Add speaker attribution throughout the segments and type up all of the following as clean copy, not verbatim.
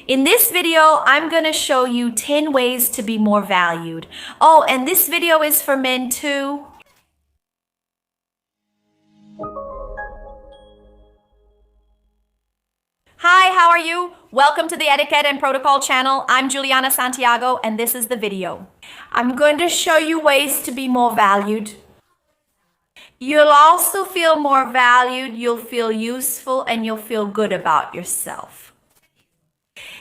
Speaker 1: In this video, I'm going to show you 10 ways to be more valued. Oh, and this video is for men too. Hi, how are you? Welcome to the Etiquette and Protocol channel. I'm Juliana Santiago, and this is the video. I'm going to show you ways to be more valued. You'll also feel more valued, you'll feel useful, and you'll feel good about yourself.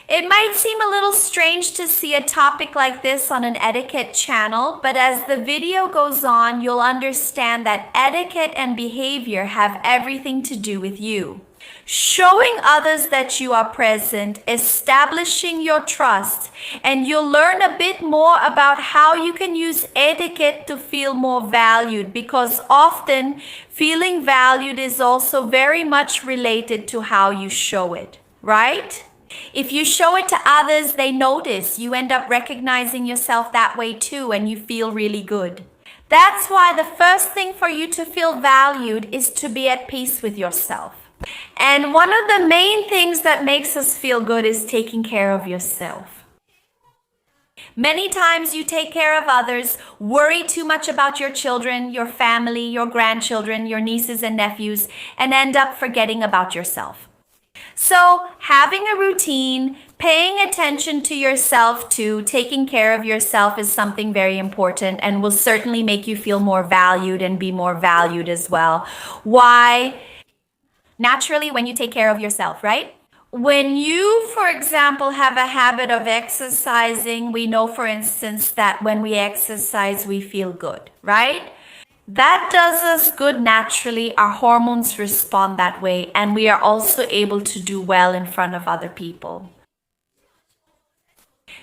Speaker 1: It might seem a little strange to see a topic like this on an etiquette channel, but as the video goes on, you'll understand that etiquette and behavior have everything to do with you. Showing others that you are present, establishing your trust, and you'll learn a bit more about how you can use etiquette to feel more valued, because often feeling valued is also very much related to how you show it, right? If you show it to others, they notice. You end up recognizing yourself that way too, and you feel really good. That's why the first thing for you to feel valued is to be at peace with yourself. And one of the main things that makes us feel good is taking care of yourself. Many times you take care of others, worry too much about your children, your family, your grandchildren, your nieces and nephews, and end up forgetting about yourself. So having a routine, paying attention to yourself too, taking care of yourself is something very important and will certainly make you feel more valued and be more valued as well. Why? Naturally, when you take care of yourself, right? When you, for example, have a habit of exercising, we know, for instance, that when we exercise, we feel good, right? That does us good naturally. Our hormones respond that way, and we are also able to do well in front of other people.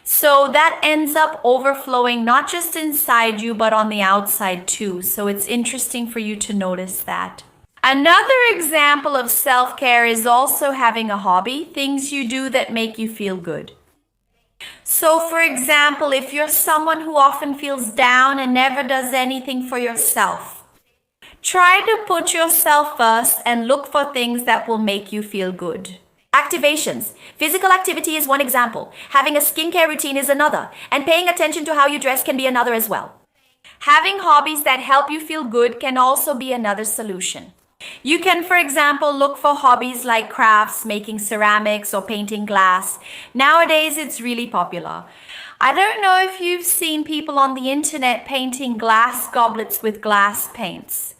Speaker 1: So that ends up overflowing not just inside you, but on the outside too. So it's interesting for you to notice that. Another example of self-care is also having a hobby, things you do that make you feel good. So for example, if you're someone who often feels down and never does anything for yourself, try to put yourself first and look for things that will make you feel good. Activations. Physical activity is one example. Having a skincare routine is another. And paying attention to how you dress can be another as well. Having hobbies that help you feel good can also be another solution. You can, for example, look for hobbies like crafts, making ceramics, or painting glass. Nowadays, it's really popular. I don't know if you've seen people on the internet painting glass goblets with glass paints.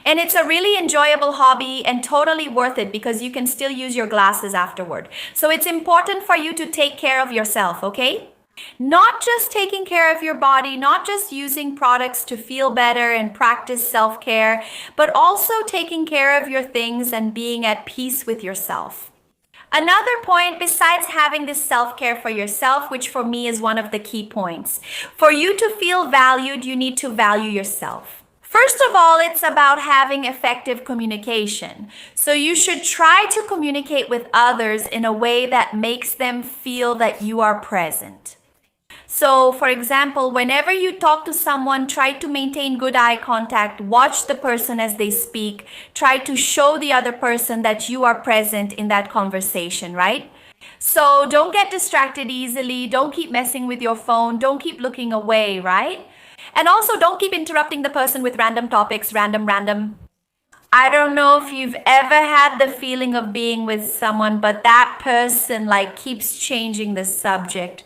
Speaker 1: And it's a really enjoyable hobby and totally worth it because you can still use your glasses afterward. So it's important for you to take care of yourself, okay? Not just taking care of your body, not just using products to feel better and practice self-care, but also taking care of your things and being at peace with yourself. Another point besides having this self-care for yourself, which for me is one of the key points, for you to feel valued, you need to value yourself. First of all, it's about having effective communication. So you should try to communicate with others in a way that makes them feel that you are present. So, for example, whenever you talk to someone, try to maintain good eye contact, watch the person as they speak, try to show the other person that you are present in that conversation, right? So don't get distracted easily, don't keep messing with your phone, don't keep looking away, right? And also don't keep interrupting the person with random topics, random. I don't know if you've ever had the feeling of being with someone, but that person keeps changing the subject.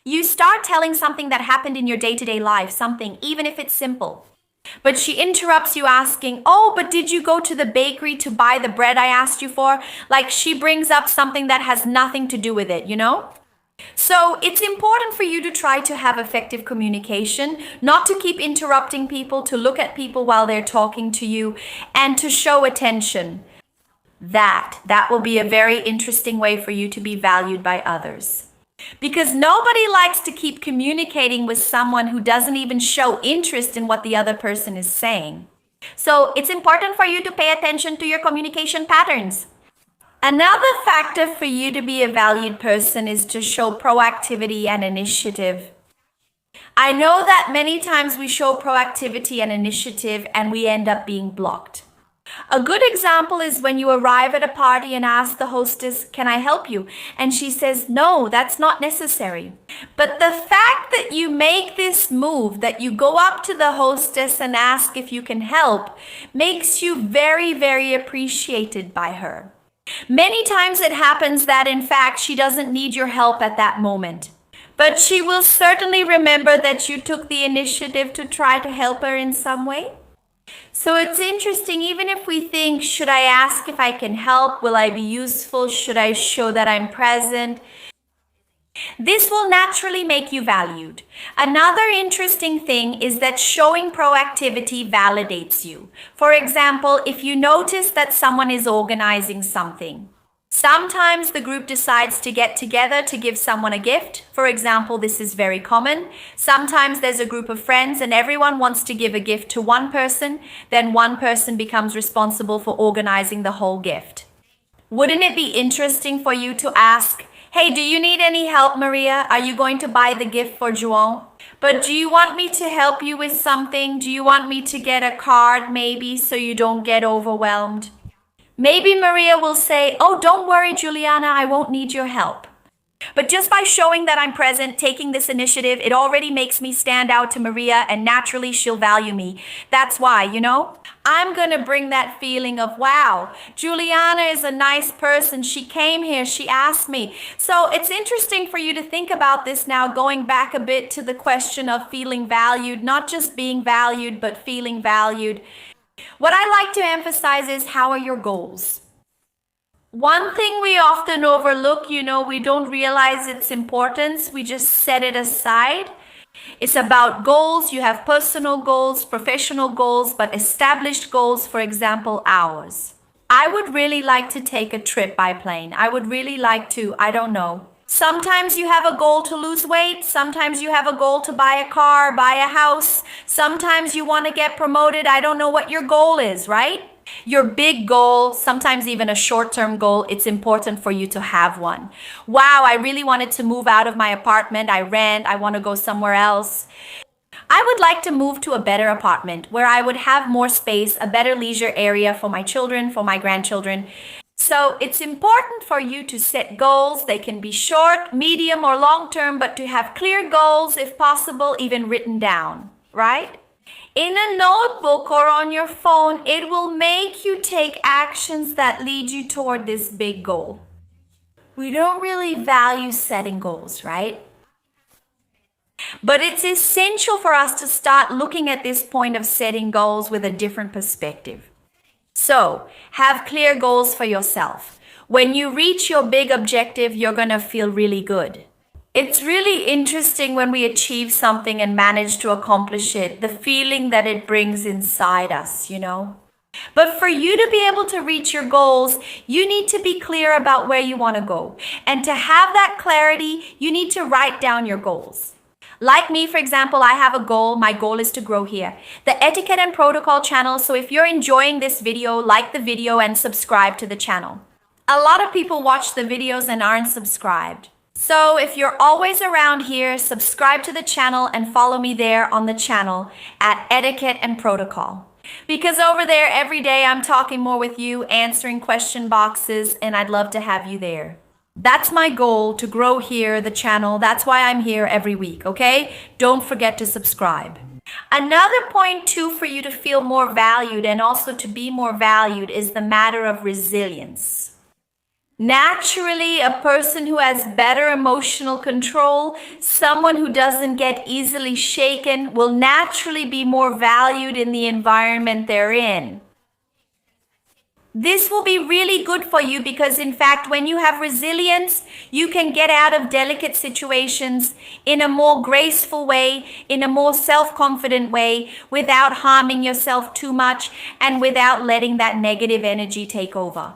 Speaker 1: You start telling something that happened in your day-to-day life, something, even if it's simple. But she interrupts you asking, oh, but did you go to the bakery to buy the bread I asked you for? She brings up something that has nothing to do with it, you know? So it's important for you to try to have effective communication, not to keep interrupting people, to look at people while they're talking to you, and to show attention. That will be a very interesting way for you to be valued by others. Because nobody likes to keep communicating with someone who doesn't even show interest in what the other person is saying. So it's important for you to pay attention to your communication patterns. Another factor for you to be a valued person is to show proactivity and initiative. I know that many times we show proactivity and initiative and we end up being blocked. A good example is when you arrive at a party and ask the hostess, "Can I help you?" And she says, "No, that's not necessary." But the fact that you make this move, that you go up to the hostess and ask if you can help, makes you very, very appreciated by her. Many times it happens that, in fact, she doesn't need your help at that moment. But she will certainly remember that you took the initiative to try to help her in some way. So it's interesting, even if we think, should I ask if I can help? Will I be useful? Should I show that I'm present? This will naturally make you valued. Another interesting thing is that showing proactivity validates you. For example, if you notice that someone is organizing something, sometimes the group decides to get together to give someone a gift. For example, this is very common. Sometimes there's a group of friends and everyone wants to give a gift to one person. Then one person becomes responsible for organizing the whole gift. Wouldn't it be interesting for you to ask, "Hey, do you need any help, Maria? Are you going to buy the gift for João? But do you want me to help you with something? Do you want me to get a card maybe so you don't get overwhelmed?" Maybe Maria will say, "Oh, don't worry, Juliana, I won't need your help." But just by showing that I'm present, taking this initiative, it already makes me stand out to Maria and naturally she'll value me. That's why, I'm going to bring that feeling of, wow, Juliana is a nice person. She came here. She asked me. So it's interesting for you to think about this now, going back a bit to the question of feeling valued, not just being valued, but feeling valued. What I like to emphasize is, how are your goals? One thing we often overlook, we don't realize its importance. We just set it aside. It's about goals. You have personal goals, professional goals, but established goals, for example, ours. I would really like to take a trip by plane. I would really like to, I don't know. Sometimes you have a goal to lose weight. Sometimes you have a goal to buy a car, buy a house. Sometimes you want to get promoted. I don't know what your goal is, right? Your big goal, sometimes even a short-term goal, it's important for you to have one. Wow, I really wanted to move out of my apartment. I rent. I want to go somewhere else. I would like to move to a better apartment where I would have more space, a better leisure area for my children, for my grandchildren. So it's important for you to set goals. They can be short, medium, or long-term, but to have clear goals, if possible, even written down, right? In a notebook or on your phone, it will make you take actions that lead you toward this big goal. We don't really value setting goals, right? But it's essential for us to start looking at this point of setting goals with a different perspective. So, have clear goals for yourself. When you reach your big objective, you're going to feel really good. It's really interesting when we achieve something and manage to accomplish it, the feeling that it brings inside us, But for you to be able to reach your goals, you need to be clear about where you want to go. And to have that clarity, you need to write down your goals. Like me, for example, I have a goal. My goal is to grow here. The Etiquette and Protocol channel. So if you're enjoying this video, like the video and subscribe to the channel. A lot of people watch the videos and aren't subscribed. So if you're always around here, subscribe to the channel and follow me there on the channel at Etiquette and Protocol. Because over there every day I'm talking more with you, answering question boxes, and I'd love to have you there. That's my goal, to grow here, the channel. That's why I'm here every week, okay? Don't forget to subscribe. Another point too for you to feel more valued and also to be more valued is the matter of resilience. Naturally, a person who has better emotional control, someone who doesn't get easily shaken, will naturally be more valued in the environment they're in. This will be really good for you because, in fact, when you have resilience, you can get out of delicate situations in a more graceful way, in a more self-confident way, without harming yourself too much and without letting that negative energy take over.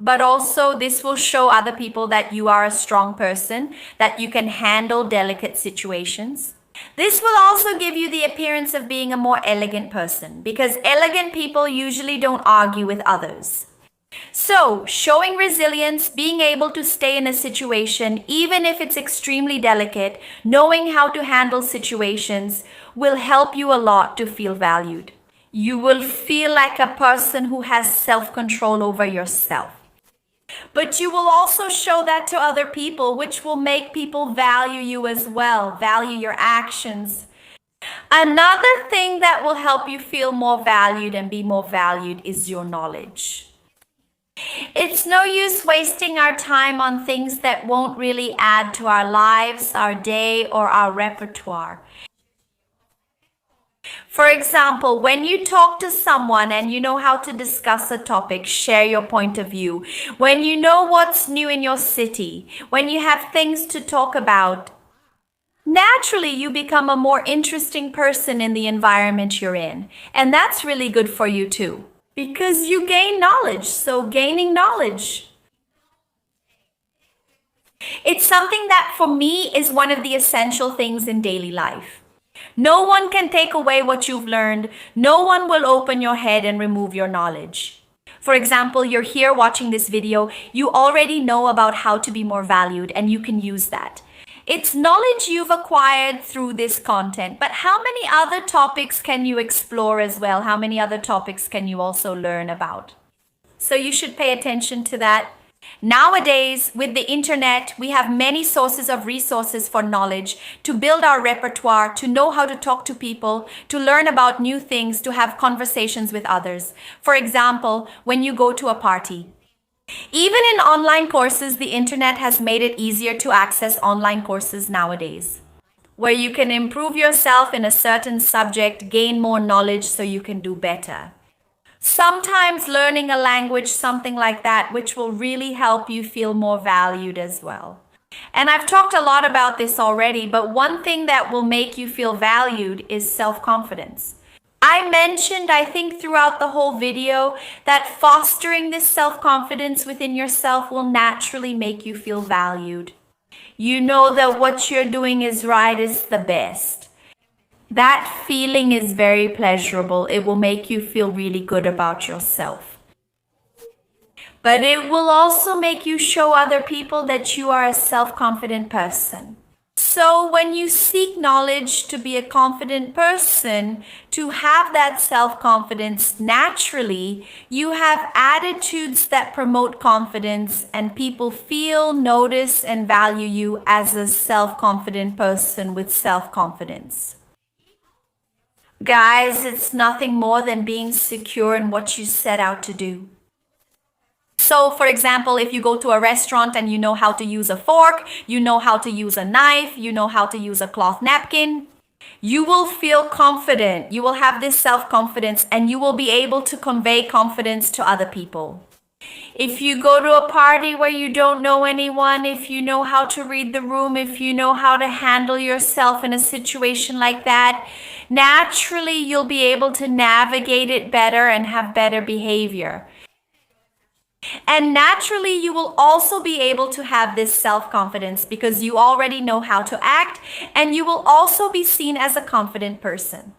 Speaker 1: But also, this will show other people that you are a strong person, that you can handle delicate situations. This will also give you the appearance of being a more elegant person, because elegant people usually don't argue with others. So, showing resilience, being able to stay in a situation, even if it's extremely delicate, knowing how to handle situations, will help you a lot to feel valued. You will feel like a person who has self-control over yourself. But you will also show that to other people, which will make people value you as well, value your actions. Another thing that will help you feel more valued and be more valued is your knowledge. It's no use wasting our time on things that won't really add to our lives, our day, or our repertoire. For example, when you talk to someone and you know how to discuss a topic, share your point of view, when you know what's new in your city, when you have things to talk about, naturally you become a more interesting person in the environment you're in. And that's really good for you too, because you gain knowledge. So gaining knowledge, it's something that for me is one of the essential things in daily life. No one can take away what you've learned. No one will open your head and remove your knowledge. For example, you're here watching this video. You already know about how to be more valued and you can use that. It's knowledge you've acquired through this content, but how many other topics can you explore as well? How many other topics can you also learn about? So you should pay attention to that. Nowadays, with the internet, we have many sources of resources for knowledge, to build our repertoire, to know how to talk to people, to learn about new things, to have conversations with others. For example, when you go to a party. Even in online courses, the internet has made it easier to access online courses nowadays, where you can improve yourself in a certain subject, gain more knowledge so you can do better. Sometimes learning a language, something like that, which will really help you feel more valued as well. And I've talked a lot about this already, but one thing that will make you feel valued is self-confidence. I mentioned, I think throughout the whole video, that fostering this self-confidence within yourself will naturally make you feel valued. You know that what you're doing is right, is the best. That feeling is very pleasurable. It will make you feel really good about yourself. But it will also make you show other people that you are a self-confident person. So when you seek knowledge to be a confident person, to have that self-confidence naturally, you have attitudes that promote confidence and people feel, notice, and value you as a self-confident person with self-confidence. Guys, it's nothing more than being secure in what you set out to do. So, for example, if you go to a restaurant and you know how to use a fork, you know how to use a knife, you know how to use a cloth napkin, you will feel confident. You will have this self-confidence and you will be able to convey confidence to other people. If you go to a party where you don't know anyone, if you know how to read the room, if you know how to handle yourself in a situation like that, naturally you'll be able to navigate it better and have better behavior. And naturally you will also be able to have this self-confidence because you already know how to act and you will also be seen as a confident person.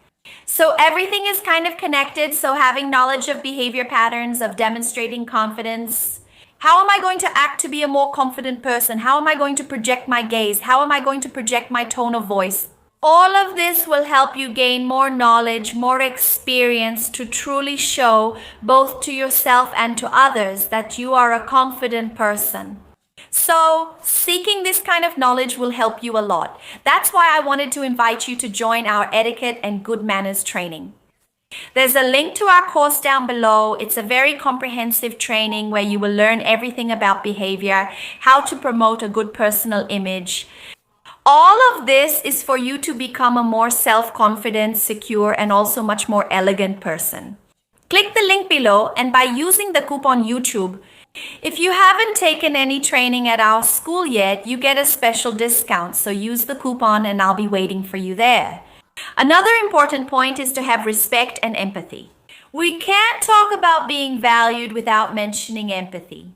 Speaker 1: So everything is kind of connected. So having knowledge of behavior patterns, of demonstrating confidence. How am I going to act to be a more confident person? How am I going to project my gaze? How am I going to project my tone of voice? All of this will help you gain more knowledge, more experience to truly show both to yourself and to others that you are a confident person. So seeking this kind of knowledge will help you a lot. That's why I wanted to invite you to join our etiquette and good manners training. There's a link to our course down below. It's a very comprehensive training where you will learn everything about behavior, how to promote a good personal image. All of this is for you to become a more self-confident, secure, and also much more elegant person. Click the link below and by using the coupon YouTube, if you haven't taken any training at our school yet, you get a special discount. So use the coupon and I'll be waiting for you there. Another important point is to have respect and empathy. We can't talk about being valued without mentioning empathy.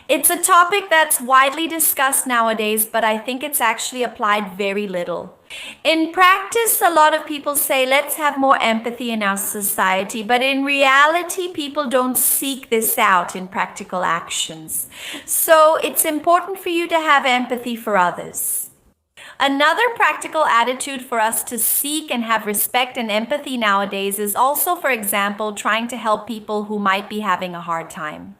Speaker 1: It's a topic that's widely discussed nowadays, but I think it's actually applied very little. In practice, a lot of people say, let's have more empathy in our society, but in reality, people don't seek this out in practical actions. So it's important for you to have empathy for others. Another practical attitude for us to seek and have respect and empathy nowadays is also, for example, trying to help people who might be having a hard time.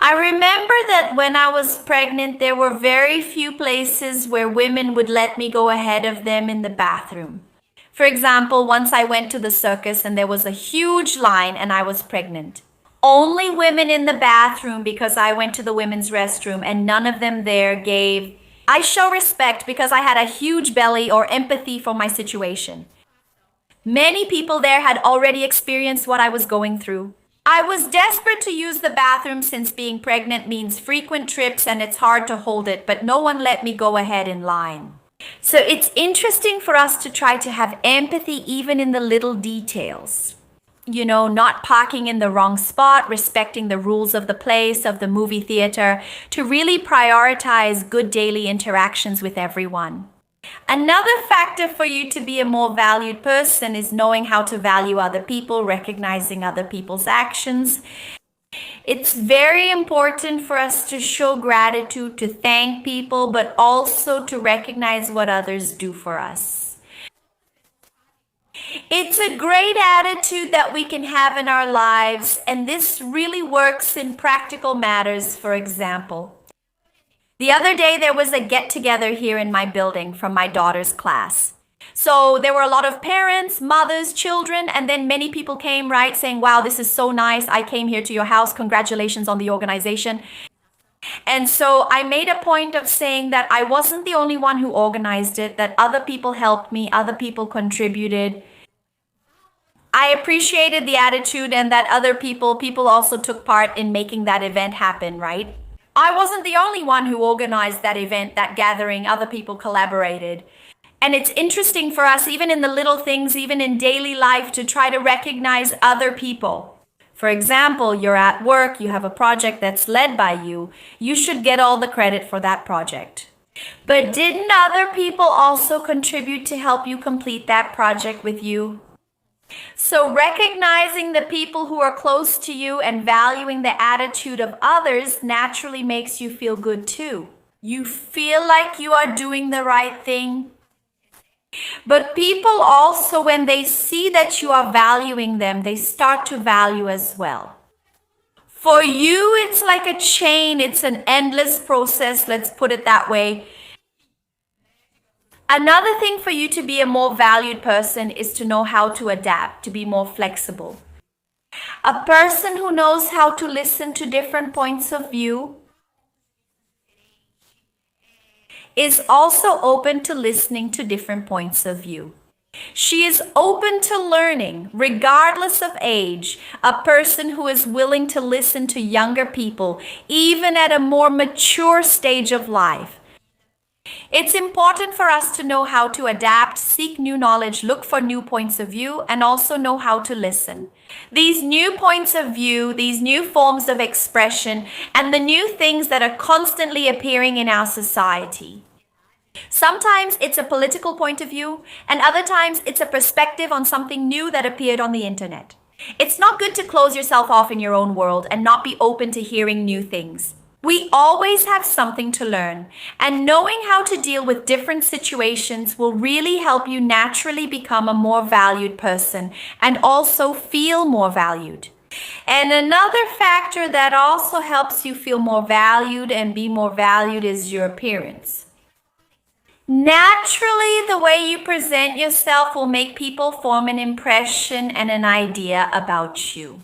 Speaker 1: I remember that when I was pregnant, there were very few places where women would let me go ahead of them in the bathroom. For example, once I went to the circus and there was a huge line and I was pregnant. Only women in the bathroom because I went to the women's restroom, and none of them there gave. I show respect because I had a huge belly or empathy for my situation. Many people there had already experienced what I was going through. I was desperate to use the bathroom since being pregnant means frequent trips and it's hard to hold it, but no one let me go ahead in line. So it's interesting for us to try to have empathy even in the little details. You know, not parking in the wrong spot, respecting the rules of the place, of the movie theater, to really prioritize good daily interactions with everyone. Another factor for you to be a more valued person is knowing how to value other people, recognizing other people's actions. It's very important for us to show gratitude, to thank people, but also to recognize what others do for us. It's a great attitude that we can have in our lives, and this really works in practical matters. For example, the other day there was a get-together here in my building from my daughter's class. So there were a lot of parents, mothers, children, and then many people came, right, saying, wow, this is so nice. I came here to your house. Congratulations on the organization. And so I made a point of saying that I wasn't the only one who organized it, that other people helped me, other people contributed. I appreciated the attitude and that other people also took part in making that event happen, right? I wasn't the only one who organized that event, that gathering. Other people collaborated. And it's interesting for us, even in the little things, even in daily life, to try to recognize other people. For example, you're at work, you have a project that's led by you. You should get all the credit for that project. But didn't other people also contribute to help you complete that project with you? So recognizing the people who are close to you and valuing the attitude of others naturally makes you feel good too. You feel like you are doing the right thing. But people also, when they see that you are valuing them, they start to value as well. For you, it's like a chain. It's an endless process. Let's put it that way. Another thing for you to be a more valued person is to know how to adapt, to be more flexible. A person who knows how to listen to different points of view is also open to listening to different points of view. She is open to learning, regardless of age, a person who is willing to listen to younger people, even at a more mature stage of life. It's important for us to know how to adapt, seek new knowledge, look for new points of view, and also know how to listen. These new points of view, these new forms of expression, and the new things that are constantly appearing in our society. Sometimes it's a political point of view, and other times it's a perspective on something new that appeared on the internet. It's not good to close yourself off in your own world and not be open to hearing new things. We always have something to learn, and knowing how to deal with different situations will really help you naturally become a more valued person and also feel more valued. And another factor that also helps you feel more valued and be more valued is your appearance. Naturally, the way you present yourself will make people form an impression and an idea about you.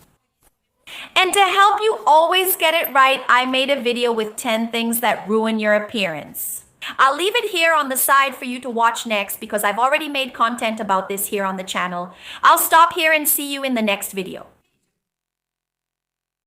Speaker 1: And to help you always get it right, I made a video with 10 things that ruin your appearance. I'll leave it here on the side for you to watch next because I've already made content about this here on the channel. I'll stop here and see you in the next video.